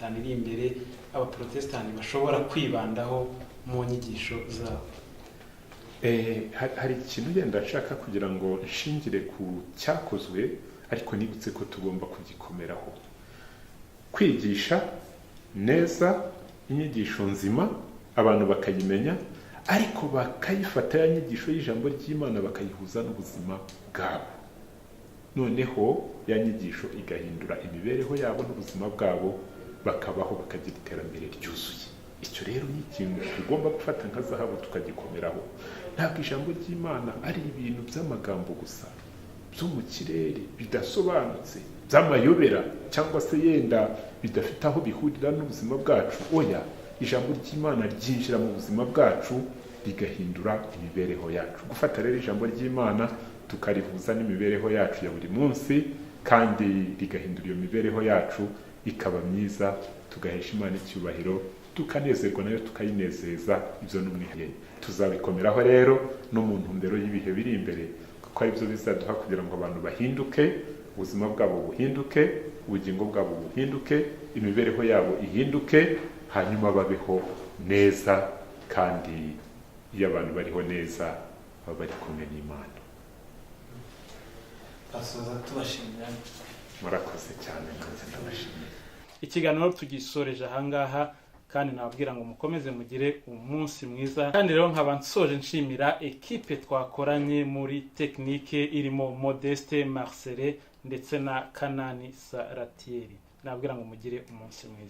itanu iri imbere abaprotestani bashobora kwibandaho mu nyigisho zabo? Hari ikintu genda nshaka kugira ngo nshingire ku cyakozwe, ariko nibutse ko tugomba kugikomeraho. Kwigisha neza inyigisho nzima abantu bakayimenya, ariko bakayifata ya nyigisho y'ijambo ry'Imana bakayihuza n'ubuzima bwabo, noneho ya nyigisho igahindura imibereho yabo n'ubuzima bwabo, bakabaho bakagira iterambere ryuzuye. Icyo rero ni ikintu tugomba gufata nka zahabu tukagikomeraho. Ntabwo ijambo ry'Imana ari ibintu by'amagambo gusa byo mu kirere bidasobanutse, by'amayobera, cyangwa se yenda bidafite aho bihurira n'ubuzima bwacu. Oya, ijambo ry'Imana ryinjira mu buzima bwacu rigahindura imibereho yacu. Gufata rero ijambo ry'Imana tukarihuza n'imibereho yacu ya buri munsi, kandi rigahindura iyo mibereho yacu ikaba myiza, tugahesha Imana icyubahiro, tukanezerwa nayo tukayinezeza. Ibyo n'umwihariko tuzabikomeraho rero no mu ntumbero y'ibihe biri imbere, kuko ari byo bizaduha kugira ngo abantu bahinduke, ubuzima bwabo buhinduke, ubugingo bwabo buhinduke, imibereho yabo ihinduke, hanyuma babeho neza. Kandi iyo abantu bariho neza baba bari kumwe n'Imana. Basoza tubashimira. Murakoze cyane, nanjye ndabashimiye. Ikiganiro tugisoreje ahangaha, kandi nababwira ngo mukomeze mugire umunsi mwiza. Kandi rero nkaba nsoje nshimira ekipe twakoranye muri tekinike irimo Modeste Marcel ndetse na Kanani Saratieri. Nababwira ngo mugire umunsi mwiza.